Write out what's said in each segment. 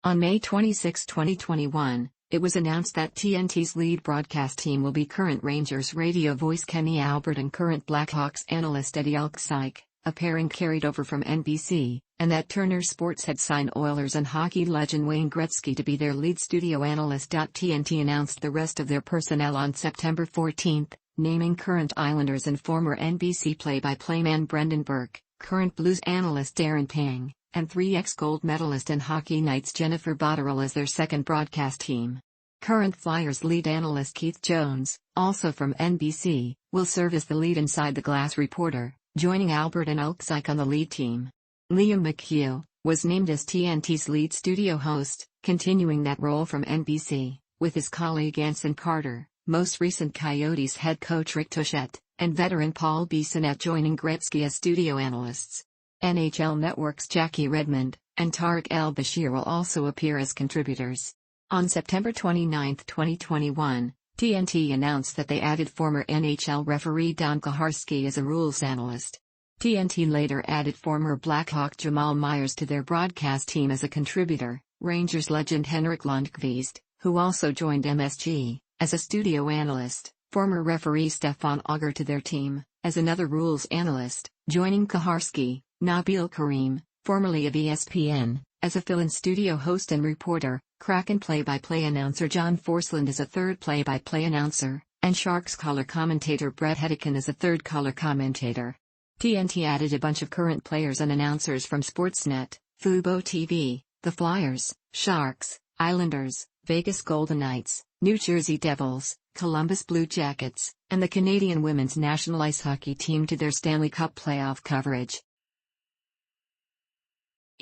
On May 26, 2021, it was announced that TNT's lead broadcast team will be current Rangers radio voice Kenny Albert and current Blackhawks analyst Eddie Olczyk, a pairing carried over from NBC, and that Turner Sports had signed Oilers and hockey legend Wayne Gretzky to be their lead studio analyst. TNT announced the rest of their personnel on September 14, naming current Islanders and former NBC play-by-play man Brendan Burke, current Blues analyst Darren Pang, and 3x gold medalist and Hockey Nights Jennifer Botterill as their second broadcast team. Current Flyers lead analyst Keith Jones, also from NBC, will serve as the lead Inside the Glass reporter, joining Albert and Olczyk on the lead team. Liam McHugh was named as TNT's lead studio host, continuing that role from NBC, with his colleague Anson Carter, most recent Coyotes head coach Rick Tocchet, and veteran Paul Bissonnette joining Gretzky as studio analysts. NHL Network's Jackie Redmond and Tarik El-Bashir will also appear as contributors. On September 29, 2021, TNT announced that they added former NHL referee Don Koharski as a rules analyst. TNT later added former Blackhawk Jamal Mayers to their broadcast team as a contributor, Rangers legend Henrik Lundqvist, who also joined MSG, as a studio analyst, former referee Stephane Auger to their team, as another rules analyst, joining Koharski, Nabil Karim, formerly of ESPN, as a fill-in studio host and reporter, Kraken play-by-play announcer John Forslund as a third play-by-play announcer, and Sharks color commentator Bret Hedican as a third color commentator. TNT added a bunch of current players and announcers from Sportsnet, FuboTV, the Flyers, Sharks, Islanders, Vegas Golden Knights, New Jersey Devils, Columbus Blue Jackets, and the Canadian women's national ice hockey team to their Stanley Cup playoff coverage.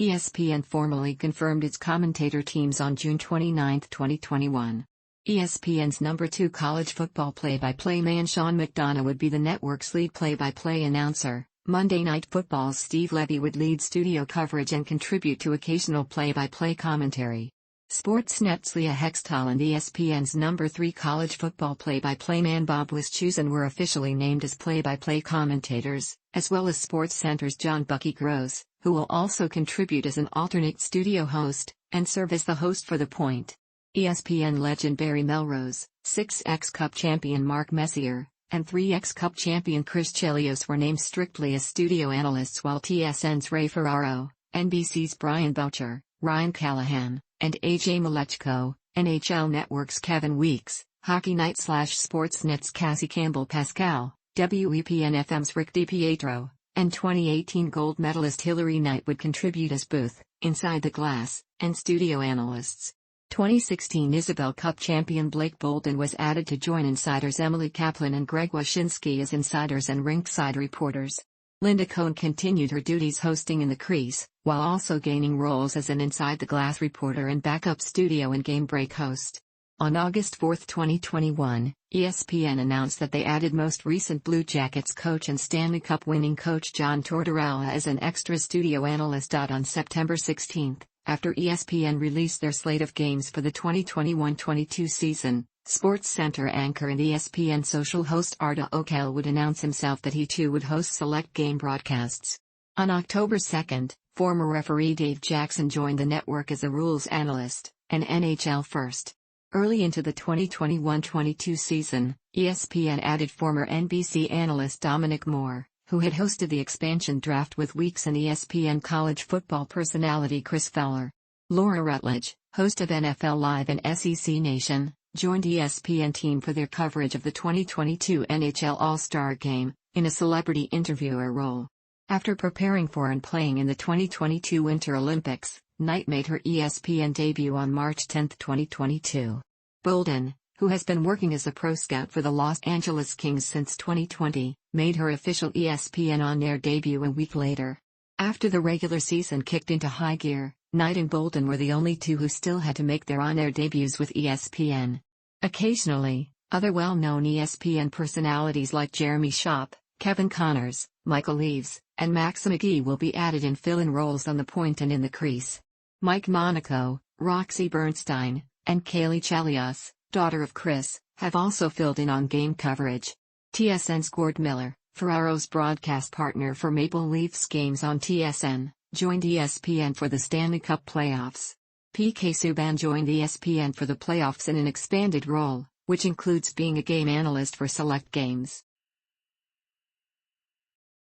ESPN formally confirmed its commentator teams on June 29, 2021. ESPN's number 2 college football play-by-play man Sean McDonough would be the network's lead play-by-play announcer. Monday Night Football's Steve Levy would lead studio coverage and contribute to occasional play-by-play commentary. Sportsnet's Leah Hextall and ESPN's number 3 college football play-by-play man Bob Wischusen were officially named as play-by-play commentators, as well as SportsCenter's John Bucky Gross, who will also contribute as an alternate studio host, and serve as the host for The Point. ESPN legend Barry Melrose, 6x Cup champion Mark Messier, and 3x Cup champion Chris Chelios were named strictly as studio analysts, while TSN's Ray Ferraro, NBC's Brian Boucher, Ryan Callahan, and AJ Malechko, NHL Network's Kevin Weeks, Hockey Night/Sportsnet's Cassie Campbell-Pascall, WEPN-FM's Rick DiPietro, and 2018 gold medalist Hilary Knight would contribute as booth, Inside the Glass, and studio analysts. 2016 Isabel Cup champion Blake Bolden was added to join insiders Emily Kaplan and Greg Wyshynski as insiders and rinkside reporters. Linda Cohn continued her duties hosting In the Crease, while also gaining roles as an Inside the Glass reporter and backup studio and game break host. On August 4, 2021, ESPN announced that they added most recent Blue Jackets coach and Stanley Cup winning coach John Tortorella as an extra studio analyst. On September 16, after ESPN released their slate of games for the 2021-22 season, SportsCenter anchor and ESPN social host Arda Okel would announce himself that he too would host select game broadcasts. On October 2, former referee Dave Jackson joined the network as a rules analyst, and NHL first. Early into the 2021-22 season, ESPN added former NBC analyst Dominic Moore, who had hosted the expansion draft with Weeks, and ESPN college football personality Chris Feller. Laura Rutledge, host of NFL Live and SEC Nation, joined ESPN team for their coverage of the 2022 NHL All-Star Game, in a celebrity interviewer role. After preparing for and playing in the 2022 Winter Olympics, Knight made her ESPN debut on March 10, 2022. Bolden, who has been working as a pro scout for the Los Angeles Kings since 2020, made her official ESPN on-air debut a week later. After the regular season kicked into high gear, Knight and Bolden were the only two who still had to make their on-air debuts with ESPN. Occasionally, other well-known ESPN personalities like Jeremy Shopp, Kevin Connors, Michael Eaves, and Max McGee will be added in fill-in roles on The Point and In the Crease. Mike Monaco, Roxy Bernstein, and Kaylee Chelios, daughter of Chris, have also filled in on game coverage. TSN's Gord Miller, Ferraro's broadcast partner for Maple Leafs games on TSN, joined ESPN for the Stanley Cup playoffs. PK Subban joined ESPN for the playoffs in an expanded role, which includes being a game analyst for select games.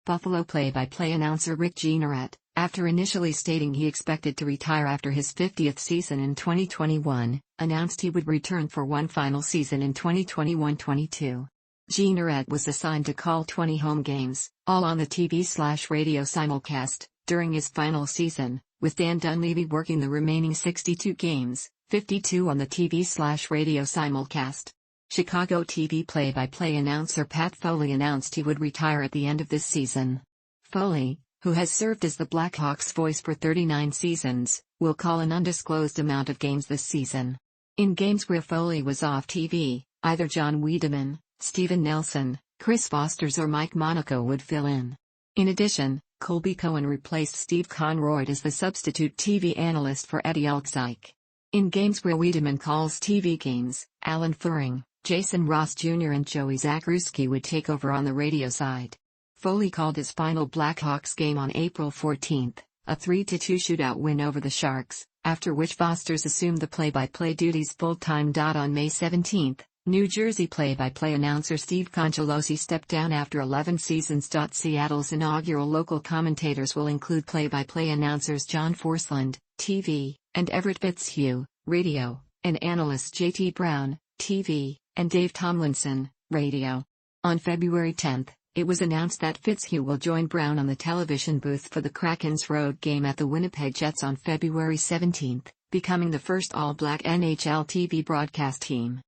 Buffalo play-by-play announcer Rick Tocchet, after initially stating he expected to retire after his 50th season in 2021, announced he would return for one final season in 2021-22. Tocchet was assigned to call 20 home games, all on the TV/radio simulcast, during his final season, with Dan Dunleavy working the remaining 62 games, 52 on the TV/radio simulcast. Chicago TV play-by-play announcer Pat Foley announced he would retire at the end of this season. Foley, who has served as the Blackhawks' voice for 39 seasons, will call an undisclosed amount of games this season. In games where Foley was off TV, either John Wiedemann, Steven Nelson, Chris Fosters or Mike Monaco would fill in. In addition, Colby Cohen replaced Steve Conroy as the substitute TV analyst for Eddie Olczyk. In games where Wiedemann calls TV games, Alan Furing, Jason Ross Jr. and Joey Zakrzewski would take over on the radio side. Foley called his final Blackhawks game on April 14, a 3-2 shootout win over the Sharks, after which Fosters assumed the play-by-play duties full-time. On May 17, New Jersey play-by-play announcer Steve Conchalosi stepped down after 11 seasons. Seattle's inaugural local commentators will include play-by-play announcers John Forslund, TV, and Everett Fitzhugh, radio, and analyst JT Brown, TV, and Dave Tomlinson, radio. On February 10, it was announced that Fitzhugh will join Brown on the television booth for the Kraken's road game at the Winnipeg Jets on February 17, becoming the first all-black NHL TV broadcast team.